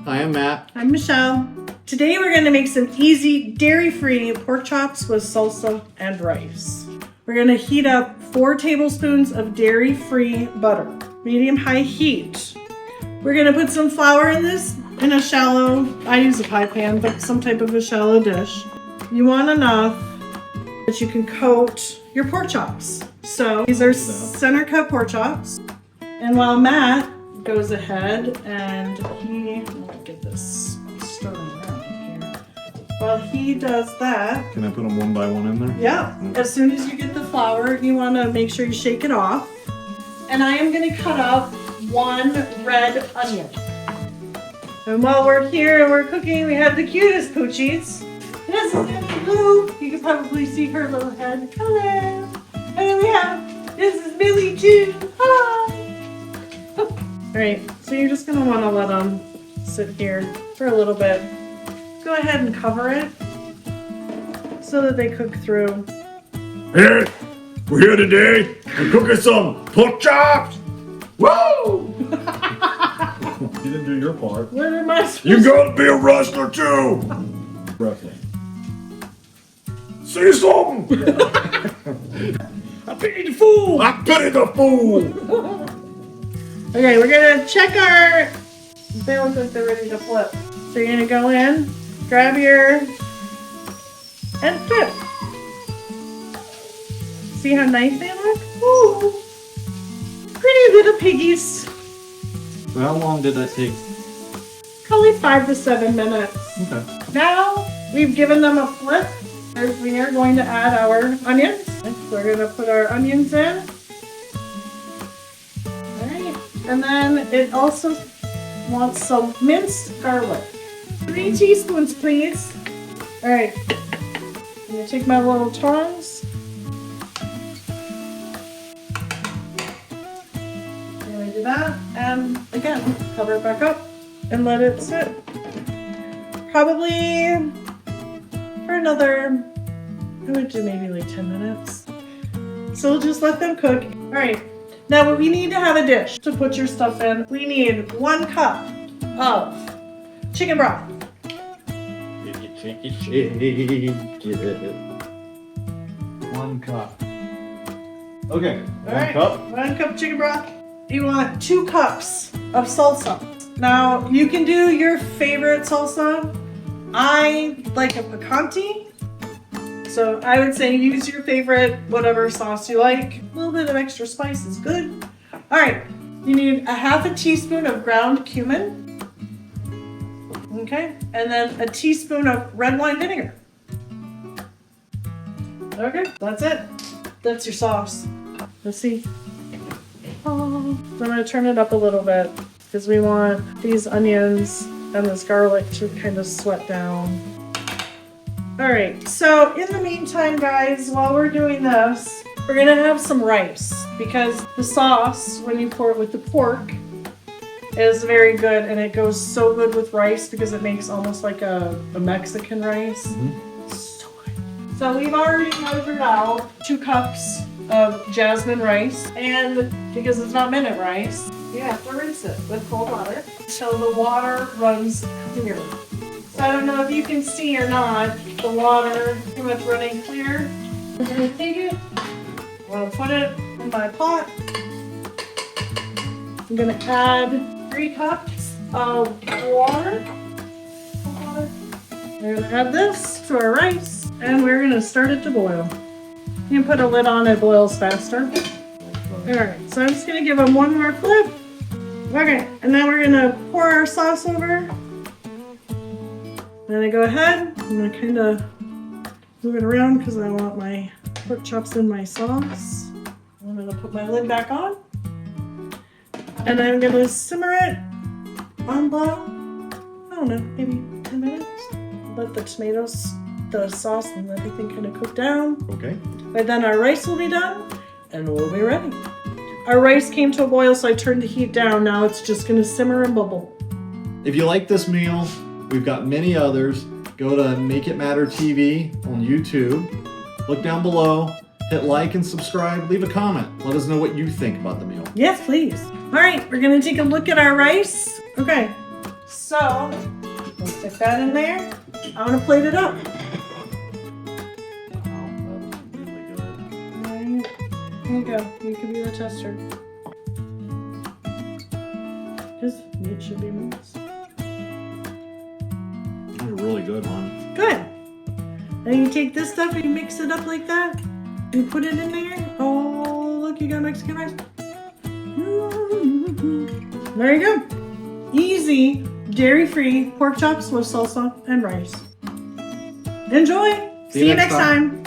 Hi, I'm Matt. I'm Michelle. Today we're going to make some easy dairy-free pork chops with salsa and rice. We're going to heat up 4 tablespoons of dairy-free butter, medium-high heat. We're going to put some flour in this in a shallow, I use a pie pan, but some type of a shallow dish. You want enough that you can coat your pork chops. So these are center cut pork chops. And while Matt goes ahead and let me get this started around here. While he does that. Can I put them one by one in there? Yeah. Okay. As soon as you get the flour, you want to make sure you shake it off. And I am going to cut up 1 red onion. And while we're here and we're cooking, we have the cutest poochies. This is Lou. You can probably see her little head. Hello. And then this is Millie too. Hi. Alright, so you're just going to want to let them sit here for a little bit. Go ahead and cover it so that they cook through. Hey, we're here today. We're cooking some pork chops. Woo! You didn't do your part. What am I supposed You gotta be a wrestler too. Wrestling. Say something. I pity the fool! I pity the fool. Okay, we're gonna check our. They look like they're ready to flip. So you're gonna go in, grab your, and flip. See how nice they look? Ooh, pretty little piggies. So how long did that take? Probably 5 to 7 minutes. Okay. Now we've given them a flip. We are going to add our onions. So we're gonna put our onions in. And then it also wants some minced garlic. 3 teaspoons, please. All right. I'm gonna take my little tongs. I'm gonna do that. And again, cover it back up and let it sit. Probably for another, I would do maybe like 10 minutes. So we'll just let them cook. All right. Now we need to have a dish to put your stuff in. We need 1 cup of chicken broth. 1 cup. Okay. All right. 1 cup chicken broth. You want 2 cups of salsa. Now you can do your favorite salsa. I like a picante. So I would say use your favorite, whatever sauce you like. A little bit of extra spice is good. All right, you need 1/2 teaspoon of ground cumin. Okay, and then a teaspoon of red wine vinegar. Okay, that's it. That's your sauce. Let's see. Oh, I'm gonna turn it up a little bit because we want these onions and this garlic to kind of sweat down. All right, so in the meantime, guys, while we're doing this, we're gonna have some rice because the sauce, when you pour it with the pork, is very good and it goes so good with rice because it makes almost like a Mexican rice. Mm-hmm. So good. So we've already measured out 2 cups of jasmine rice, and because it's not minute rice, you have to rinse it with cold water so the water runs clear. So I don't know if you can see or not, the water pretty much running clear. I'm gonna take it, I'm gonna put it in my pot. I'm gonna add 3 cups of water. We're gonna add this to our rice, and we're gonna start it to boil. You can put a lid on, it boils faster. Alright, so I'm just gonna give them 1 more flip. Okay, and then we're gonna pour our sauce over. Then I go ahead, I'm gonna kind of move it around because I want my pork chops in my sauce. I'm gonna put my lid back on. And I'm gonna simmer it on low, I don't know, maybe 10 minutes. Let the tomatoes, the sauce and everything kind of cook down. Okay. But then our rice will be done and we'll be ready. Our rice came to a boil, so I turned the heat down. Now it's just gonna simmer and bubble. If you like this meal, we've got many others. Go to Make It Matter TV on YouTube. Look down below, hit like and subscribe, leave a comment. Let us know what you think about the meal. Yes, please. All right, we're gonna take a look at our rice. Okay, So, we'll stick that in there. I'm gonna plate it up. Wow, that was really good. Alright, here you go. You can be the tester. Because meat should be moist. You're really good, hon. Good. Then you take this stuff and you mix it up like that. You put it in there. Oh, look, you got Mexican rice. There you go. Easy, dairy-free pork chops with salsa and rice. Enjoy. See you next time.